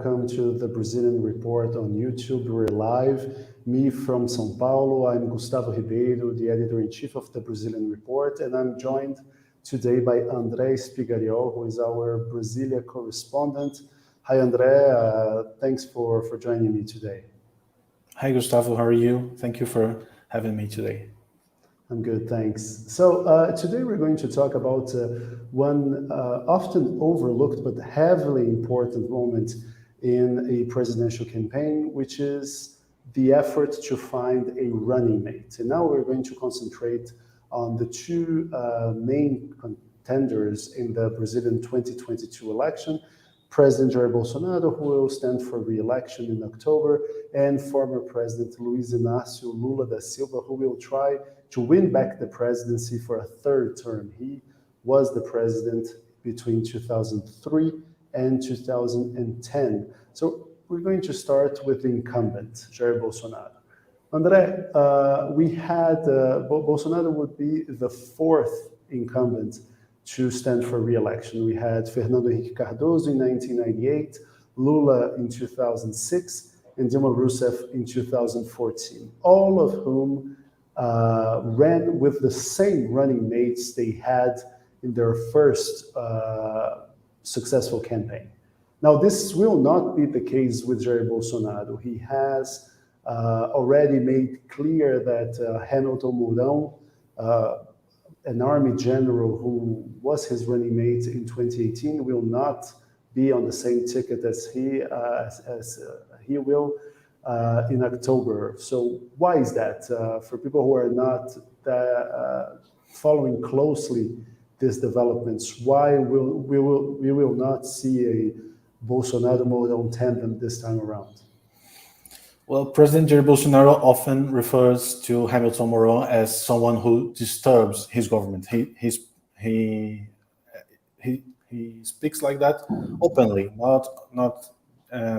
welcome to the Brazilian Report on YouTube. We're live. Me from São Paulo. I'm Gustavo Ribeiro, the editor-in-chief of the Brazilian Report, and I'm joined today by André Spigariol, who is our Brasilia correspondent. Hi, André. Thanks for joining me today. Hi, Gustavo. How are you? Thank you for having me today. I'm good, thanks. So today we're going to talk about one often overlooked but heavily important moment in a presidential campaign, which is the effort to find a running mate. And now we're going to concentrate on the two main contenders in the Brazilian 2022 election, President Jair Bolsonaro, who will stand for re-election in October, and former President Luiz Inácio Lula da Silva, who will try to win back the presidency for a third term. He was the president between 2003 and 2010. So we're going to start with the incumbent, Jair Bolsonaro. André, Bolsonaro would be the fourth incumbent to stand for re-election. We had Fernando Henrique Cardoso in 1998, Lula in 2006, and Dilma Rousseff in 2014, all of whom ran with the same running mates they had in their first successful campaign. Now, this will not be the case with Jair Bolsonaro. He has already made clear that Hamilton Mourn, an army general who was his running mate in 2018, will not be on the same ticket as he will in October. So why is that? For people who are not following closely these developments, why we will not see a Bolsonaro-Mourn tandem this time around? Well, President Jair Bolsonaro often refers to Hamilton Mourn as someone who disturbs his government. He speaks like that openly, not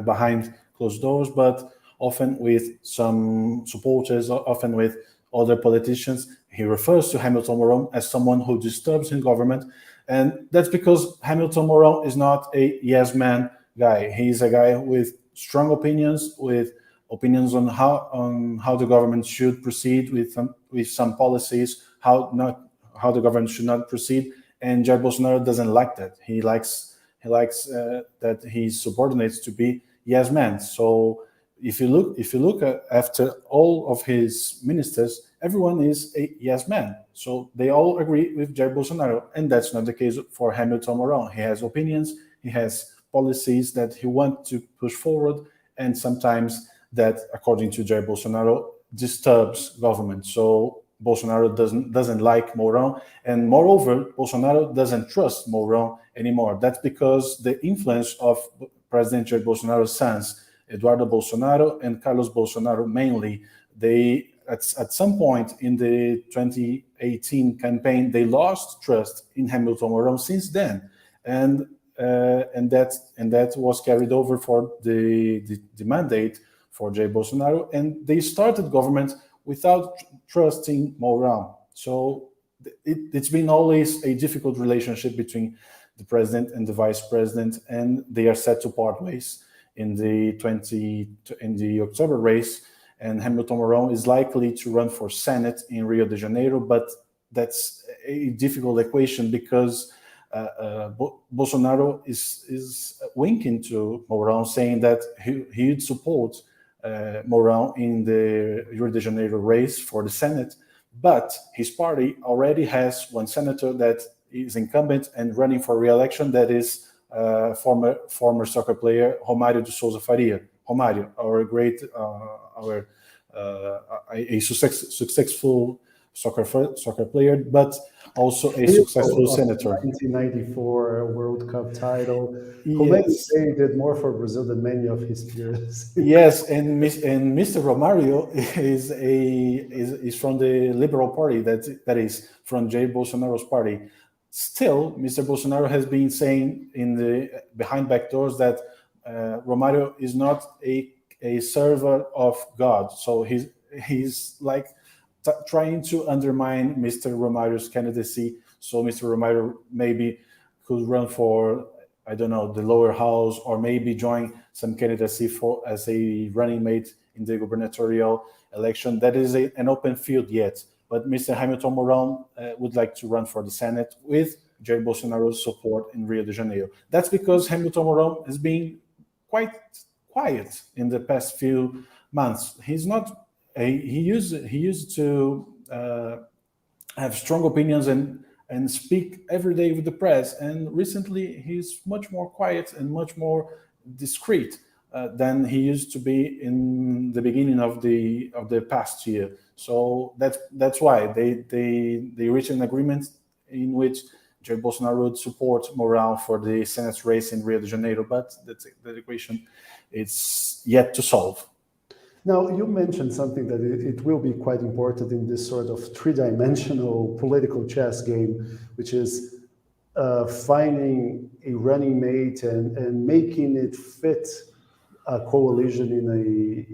behind closed doors, but often with some supporters, often with other politicians. He refers to Hamilton Mourn as someone who disturbs his government, and that's because Hamilton Mourn is not a yes man guy. He's a guy with strong opinions, with opinions on how the government should proceed with some policies, how the government should not proceed. And Jair Bolsonaro doesn't like that. He likes that his subordinates to be yes men. So if you look after all of his ministers, everyone is a yes man. So they all agree with Jair Bolsonaro, and that's not the case for Hamilton Mourn. He has opinions, he has policies that he wants to push forward, and sometimes that, according to Jair Bolsonaro, disturbs government. So Bolsonaro doesn't like Mourn, and moreover, Bolsonaro doesn't trust Mourn anymore. That's because the influence of President Jair Bolsonaro's sons, Eduardo Bolsonaro and Carlos Bolsonaro mainly, they at some point in the 2018 campaign, they lost trust in Hamilton Mourn since then, and that was carried over for the mandate for Jair Bolsonaro, and they started government without trusting Mourn. So it's been always a difficult relationship between the president and the vice president, and they are set to part ways in the October race. And Hamilton Mourn is likely to run for Senate in Rio de Janeiro, but that's a difficult equation because Bolsonaro is winking to Mourn, saying that he'd support Mourn in the Rio de Janeiro race for the Senate, but his party already has one senator that is incumbent and running for re-election, that is former soccer player Romário de Souza Faria. Romário, a successful soccer player, but also a successful senator. 1994 World Cup title. Yes. Who may say did more for Brazil than many of his peers. Yes, and Mr. Romário is from the Liberal Party, that is from Jair Bolsonaro's party. Still, Mr. Bolsonaro has been saying behind back doors that Romário is not a server of God. So he's like trying to undermine Mr. Romário's candidacy. So Mr. Romário maybe could run for I don't know, the lower house, or maybe join some candidacy for as a running mate in the gubernatorial election. That is an open field yet. But Mr. Hamilton Mourn would like to run for the Senate with Jair Bolsonaro's support in Rio de Janeiro. That's because Hamilton Mourn has been quite quiet in the past few months. He's not. He used to have strong opinions and speak every day with the press. And recently, he's much more quiet and much more discreet than he used to be in the beginning of the past year. So that's why they reached an agreement in which Jair Bolsonaro would support Mourn for the Senate race in Rio de Janeiro, but that equation it's yet to solve. Now, you mentioned something that it will be quite important in this sort of three-dimensional political chess game, which is finding a running mate and making it fit a coalition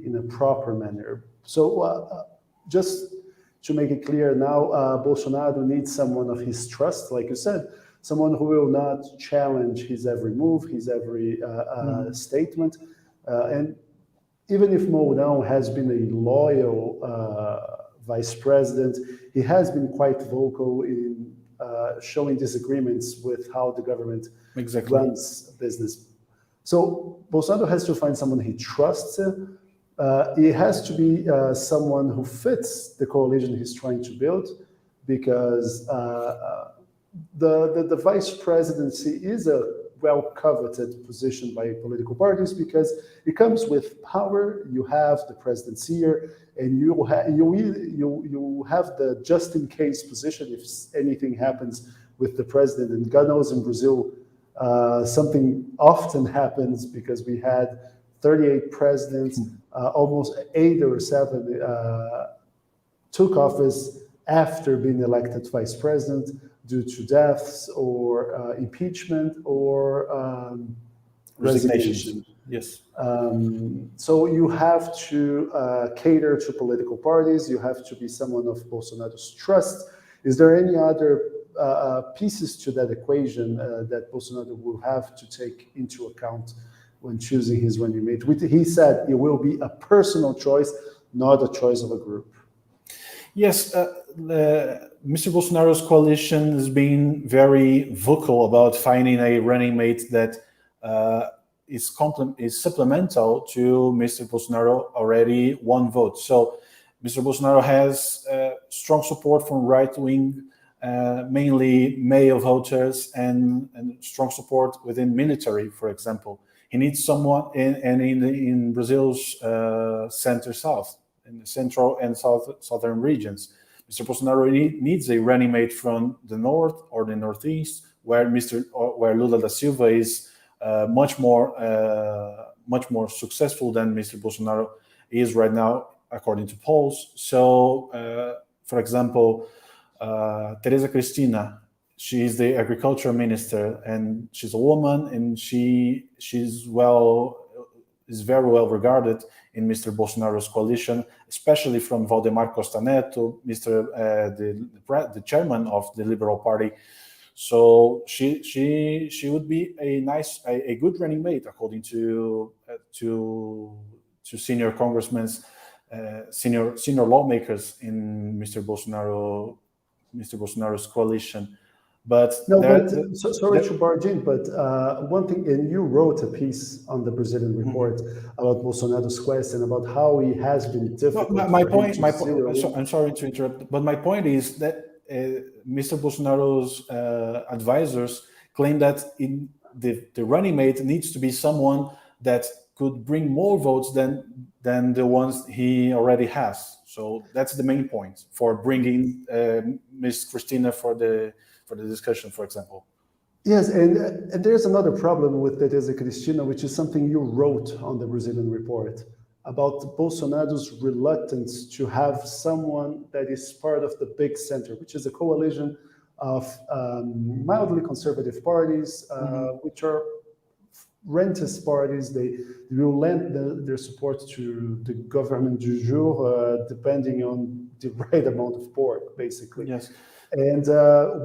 in a proper manner. So just to make it clear now, Bolsonaro needs someone of his trust, like you said, someone who will not challenge his every move, his every statement. And even if Mourn has been a loyal vice president, he has been quite vocal in showing disagreements with how the government runs business. So Bolsonaro has to find someone he trusts. It has to be someone who fits the coalition he's trying to build, because the vice presidency is a well-coveted position by political parties, because it comes with power. You have the presidency here, and you have the just-in-case position if anything happens with the president. And God knows in Brazil, something often happens, because we had 38 presidents, almost 8 or 7 took office after being elected vice president due to deaths or impeachment or resignation. Yes. So you have to cater to political parties. You have to be someone of Bolsonaro's trust. Is there any other pieces to that equation that Bolsonaro will have to take into account when choosing his running mate? He said it will be a personal choice, not a choice of a group. Yes, Mr. Bolsonaro's coalition has been very vocal about finding a running mate that is supplemental to Mr. Bolsonaro already won votes. So Mr. Bolsonaro has strong support from right-wing, mainly male voters, and strong support within military, for example. He needs someone in Brazil's center-south, in the central and southern regions. Mr. Bolsonaro needs a running mate from the north or the northeast, where Lula da Silva is much more successful than Mr. Bolsonaro is right now, according to polls. So, for example, Teresa Cristina, she is the agriculture minister, and she's a woman, and she's very well regarded in Mr. Bolsonaro's coalition, especially from Valdemar Costa Neto, the chairman of the Liberal Party. So she would be a good running mate, according to senior congressmen, senior lawmakers in Mr. Bolsonaro's coalition. But sorry to barge in, but one thing, and you wrote a piece on the Brazilian report about Bolsonaro's quest and about how he has been difficult. I'm sorry to interrupt, but my point is that Mr. Bolsonaro's advisors claim that the running mate needs to be someone that could bring more votes than the ones he already has. So that's the main point for bringing Ms. Cristina for the discussion, for example. Yes, and there's another problem with Teresa Cristina, which is something you wrote on the Brazilian report about Bolsonaro's reluctance to have someone that is part of the big center, which is a coalition of mildly conservative parties, which are rentist parties. They will lend their support to the government du jour, depending on the right amount of pork, basically. Yes. And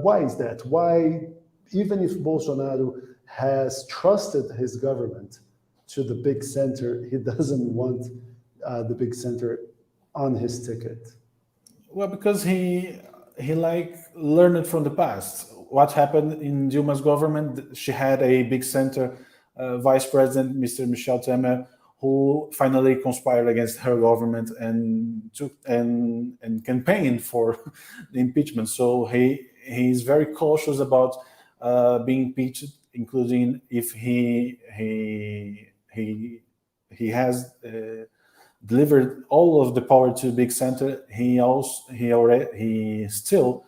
why is that? Why, even if Bolsonaro has trusted his government to the big center. He doesn't want the big center on his ticket. Well, because he like learned from the past. What happened in Dilma's government? She had a big center vice president, Mr. Michel Temer, who finally conspired against her government and campaigned for the impeachment. So he's very cautious about being impeached, including if he has delivered all of the power to the big center. He still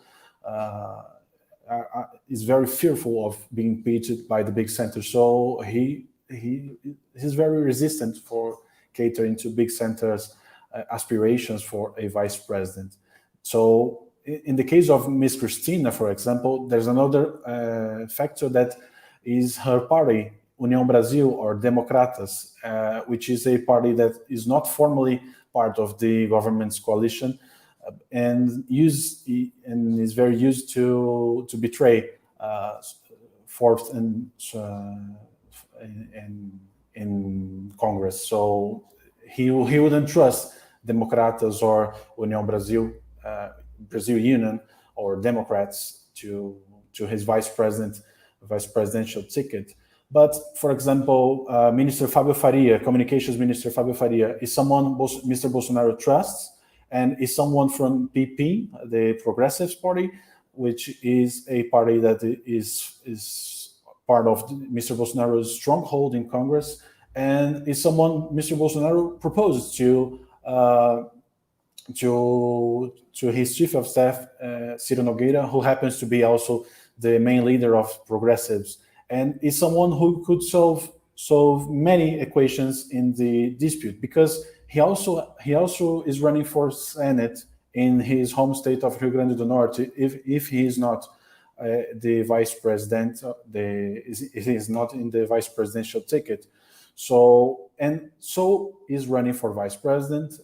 is very fearful of being impeached by the big center. So he's very resistant for catering to big centers' aspirations for a vice president. So in the case of Miss Cristina, for example, there's another factor that is her party, União Brasil, or Democratas, which is a party that is not formally part of the government's coalition, and is very used to betray fourth in Congress. So he wouldn't trust Democratas or União Brasil, Brazil Union, or Democrats to his vice presidential ticket. But, for example, Minister Fábio Faria, Communications Minister Fábio Faria, is someone Mr. Bolsonaro trusts, and is someone from PP, the Progressives Party, which is a party that is part of Mr. Bolsonaro's stronghold in Congress, and is someone Mr. Bolsonaro proposed to his chief of staff, Ciro Nogueira, who happens to be also the main leader of Progressives, and is someone who could solve many equations in the dispute, because he also is running for Senate in his home state of Rio Grande do Norte. If he is not the vice president, he is not in the vice presidential ticket. So is running for vice president.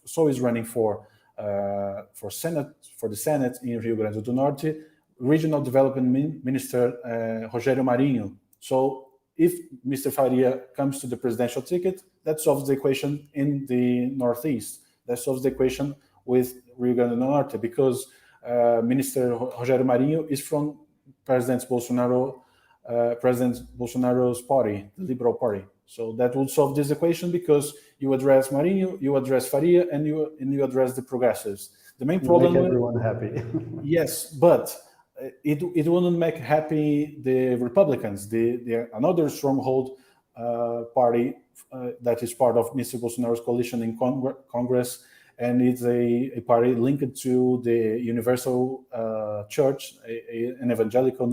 So is running for Senate, for the Senate in Rio Grande do Norte. Regional Development Minister Rogério Marinho. So if Mr. Faria comes to the presidential ticket, that solves the equation in the Northeast. That solves the equation with Rio Grande do Norte, because Minister Rogério Marinho is from President Bolsonaro's party, the Liberal Party. So that would solve this equation, because you address Marinho, you address Faria, and you address the progressives. The main problem, make everyone happy. Yes, but it wouldn't make happy the Republicans, the another stronghold party that is part of Mr. Bolsonaro's coalition in Congress, and it's a party linked to the Universal Church, an evangelical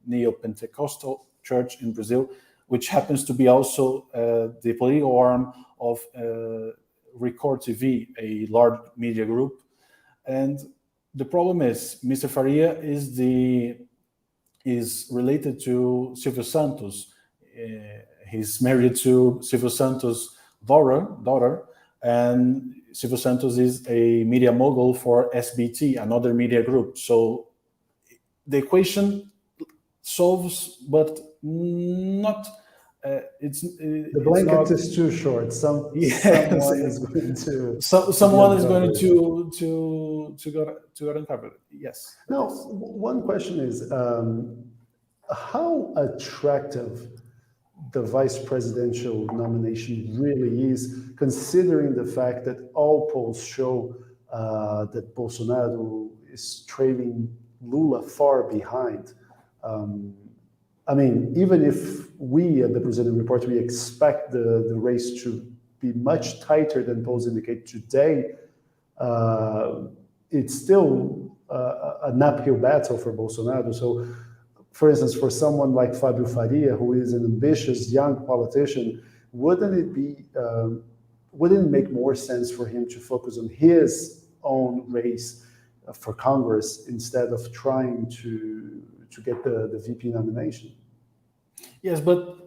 neo-Pentecostal church in Brazil, which happens to be also the political arm of Record TV, a large media group. And the problem is Mr. Faria is related to Silvio Santos. He's married to Silvio Santos' daughter, and Silvio Santos is a media mogul for SBT, another media group. So the equation solves, but not. The blanket is too short. Someone is going to. Someone is going to get uncovered. Yes. Now, one question is, how attractive the vice presidential nomination really is, considering the fact that all polls show that Bolsonaro is trailing Lula far behind. I mean, even if we at the Brazilian Report, we expect the race to be much tighter than polls indicate today, it's still an uphill battle for Bolsonaro. So, for instance, for someone like Fábio Faria, who is an ambitious young politician, wouldn't it make more sense for him to focus on his own race for Congress instead of trying to get the VP nomination? Yes, but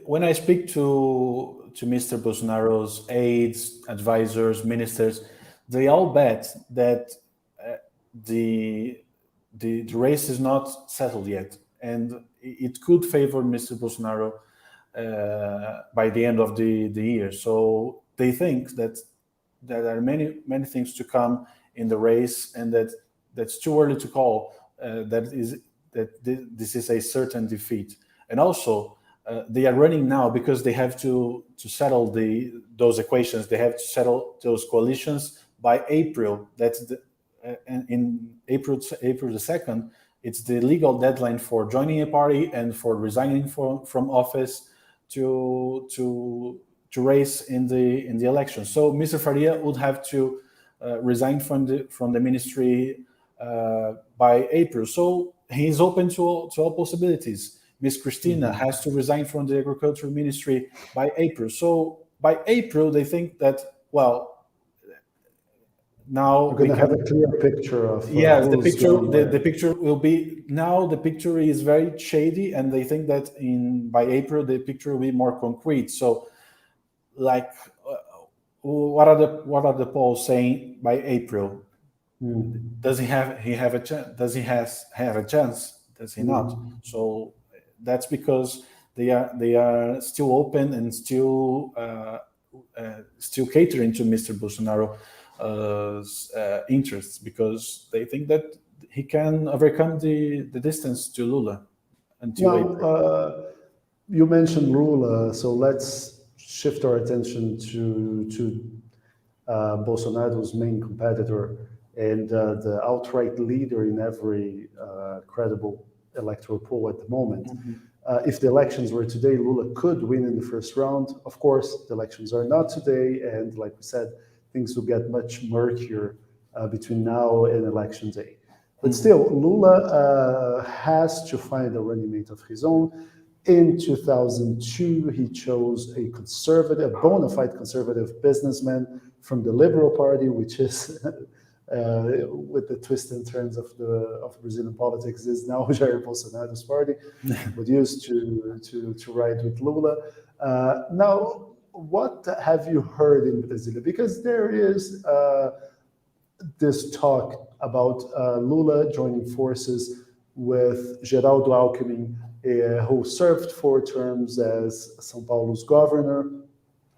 when I speak to Mr. Bolsonaro's aides, advisors, ministers, they all bet that the race is not settled yet, and it could favor Mr. Bolsonaro by the end of the year. So they think that there are many things to come in the race, and that's too early to call. This is a certain defeat. And also, they are running now because they have to settle those equations. They have to settle those coalitions by April. That's in April the 2nd. It's the legal deadline for joining a party and for resigning from office to race in the election. So Mr. Faria would have to resign from the ministry by April. So he's open to all possibilities. Ms. Cristina has to resign from the agriculture ministry by April. So by April, they think that, well, now we're going to have a clear picture of yes, the picture will be, now the picture is very shady, and they think that by April the picture will be more concrete. So like what are the polls saying by April? Does he have a chance? Does he have a chance? Does he not? So that's because they are still open and still catering to Mr. Bolsonaro interests, because they think that he can overcome the distance to Lula until April. You mentioned Lula, so let's shift our attention to Bolsonaro's main competitor and the outright leader in every credible electoral poll at the moment. If the elections were today, Lula could win in the first round. Of course, the elections are not today, and like we said, things will get much murkier between now and election day. But still, Lula has to find a running mate of his own. In 2002, he chose a conservative, bona fide conservative businessman from the Liberal Party, which is, with the twists and turns of Brazilian politics, is now Jair Bolsonaro's party, but used to ride with Lula. Now, what have you heard in Brasilia? Because there is this talk about Lula joining forces with Geraldo Alckmin, who served 4 terms as São Paulo's governor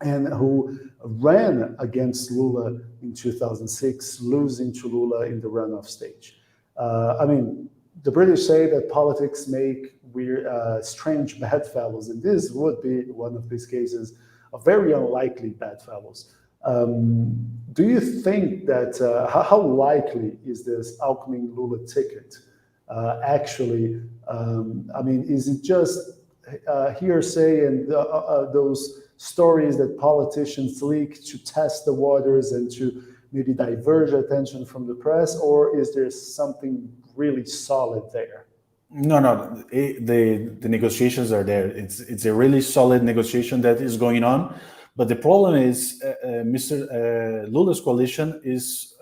and who ran against Lula in 2006, losing to Lula in the runoff stage. I mean, the British say that politics make weird, strange bedfellows, and this would be one of these cases of very unlikely bedfellows. Do you think that, how likely is this Alckmin-Lula ticket actually? I mean, is it just hearsay and those stories that politicians leak to test the waters and to maybe divert attention from the press, or is there something really solid there? No. The negotiations are there. It's a really solid negotiation that is going on. But the problem is, Mr. Lula's coalition is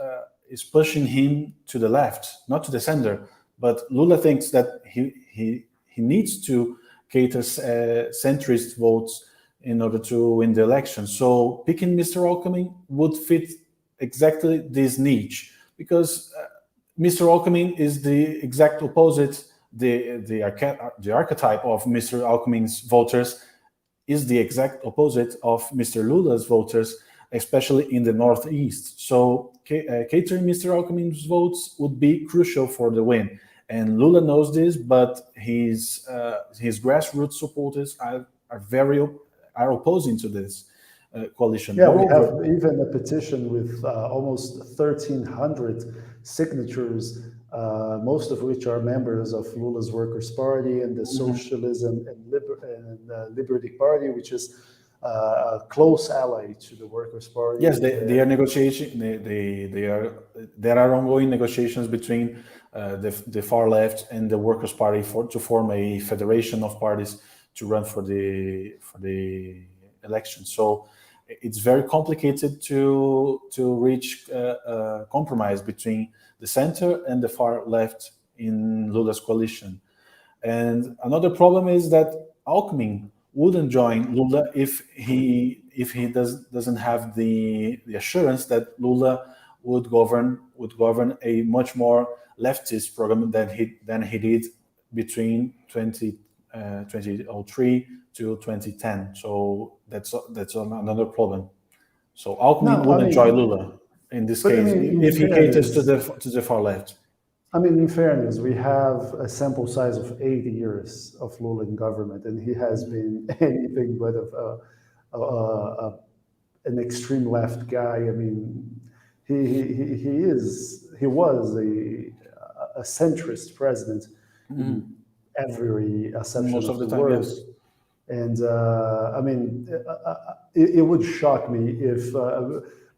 pushing him to the left, not to the center. But Lula thinks that he needs to cater centrist votes in order to win the election. So picking Mr. Alckmin would fit exactly this niche, because Mr. Alckmin is the exact opposite. The archetype of Mr. Alckmin's voters is the exact opposite of Mr. Lula's voters, especially in the Northeast. So catering Mr. Alckmin's votes would be crucial for the win. And Lula knows this, but his grassroots supporters are opposing to this coalition. Yeah, we have even a petition with almost 1,300 signatures, most of which are members of Lula's Workers' Party and the Socialism and Liberty Party, which is a close ally to the Workers' Party. Yes, they are negotiating. There are ongoing negotiations between the far left and the Workers' Party to form a federation of parties to run for the election. So it's very complicated to reach a compromise between the center and the far left in Lula's coalition. And another problem is that Alckmin wouldn't join Lula if he doesn't have the assurance that Lula would govern a much more leftist program than he did between 2003 to 2010. So that's another problem. So Alckmin wouldn't join Lula in this case if he caters to the far left. I mean, in fairness, we have a sample size of 80 years of Lula in government, and he has been anything but an extreme left guy. I mean, he was a centrist president in every acception Most of the time, word. yes. And I mean, it would shock me if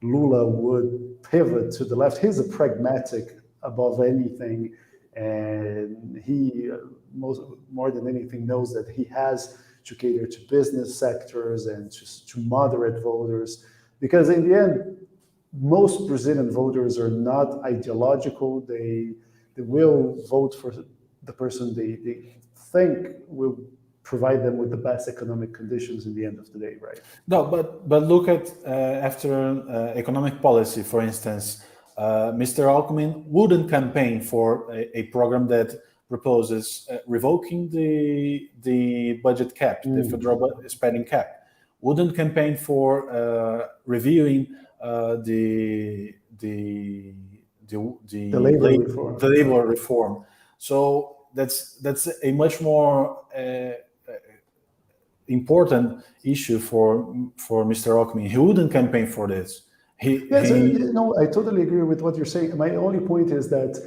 Lula would pivot to the left. He's a pragmatic above anything, and he more than anything knows that he has to cater to business sectors and to moderate voters, because in the end, most Brazilian voters are not ideological. They will vote for the person they think will provide them with the best economic conditions in the end of the day, right? No, but look at after economic policy, for instance, Mr. Alckmin wouldn't campaign for a program that proposes revoking the budget cap, the federal spending cap. Wouldn't campaign for reviewing the labor reform. So that's a much more important issue for Mr. Alckmin. He wouldn't campaign for this. I totally agree with what you're saying. My only point is that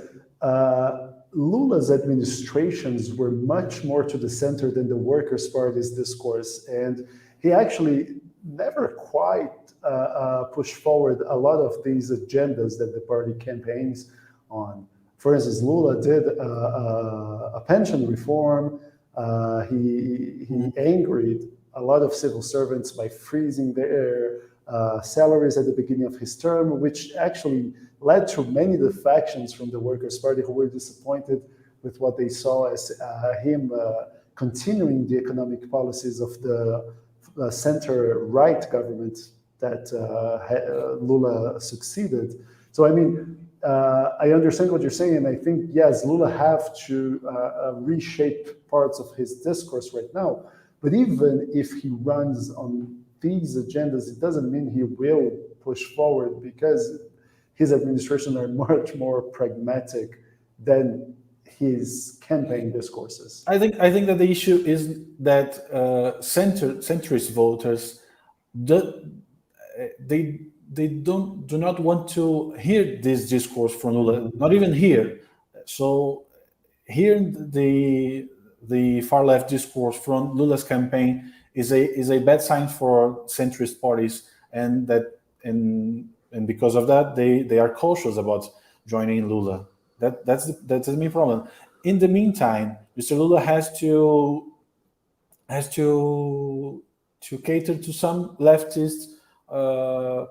Lula's administrations were much more to the center than the Workers' Party's discourse, and he actually never quite pushed forward a lot of these agendas that the party campaigns on. For instance, Lula did a pension reform. He angered a lot of civil servants by freezing their salaries at the beginning of his term, which actually led to many defections from the Workers' Party who were disappointed with what they saw as him continuing the economic policies of the center-right government that Lula succeeded. So, I mean, I understand what you're saying, and I think, yes, Lula have to reshape parts of his discourse right now. But even if he runs on these agendas, it doesn't mean he will push forward, because his administration are much more pragmatic than his campaign discourses. I think that the issue is that centrist voters do not want to hear this discourse from Lula, not even here. So hearing the far left discourse from Lula's campaign is a bad sign for centrist parties, and because of that they are cautious about joining Lula. That's the main problem. In the meantime, Mr. Lula has to cater to some leftist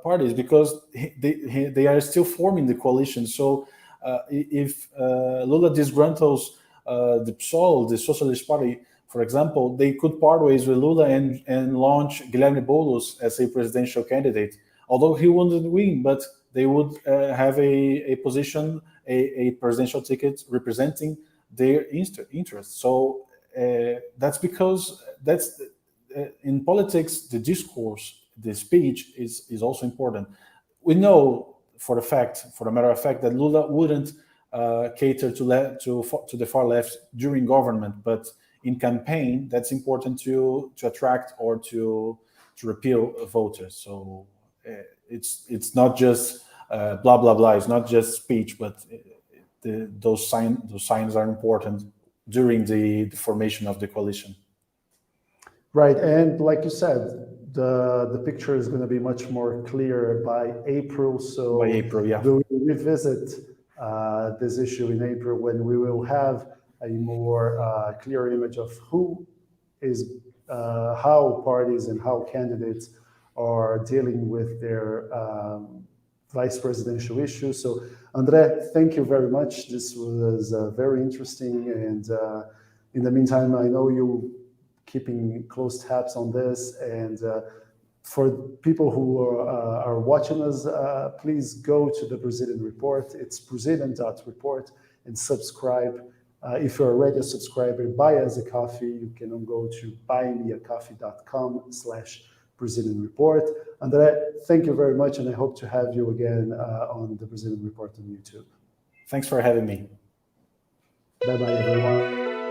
parties, because they are still forming the coalition. So if Lula disgruntles the PSOL, the Socialist Party, for example, they could part ways with Lula and launch Guilherme Boulos as a presidential candidate. Although he wouldn't win, but they would have a position, a presidential ticket representing their interests. So that's because in politics, the discourse, the speech is also important. We know for the matter of fact, that Lula wouldn't cater to the far left during government, but in campaign, that's important to attract or to repeal voters. So it's not just blah blah blah. It's not just speech, but those signs are important during the formation of the coalition. Right, and like you said, the picture is going to be much more clear by April. So by April, yeah, we'll revisit this issue in April, when we will have a more clear image of who is, how parties and how candidates are dealing with their vice presidential issues. So, André, thank you very much. This was very interesting. And in the meantime, I know you keeping close tabs on this. And for people who are watching us, please go to the Brazilian Report. It's Brazilian.report, and subscribe If you're already a subscriber, buy us a coffee. You can go to buymeacoffee.com/Brazilian Report. André, thank you very much, and I hope to have you again on the Brazilian Report on YouTube. Thanks for having me. Bye-bye, everyone.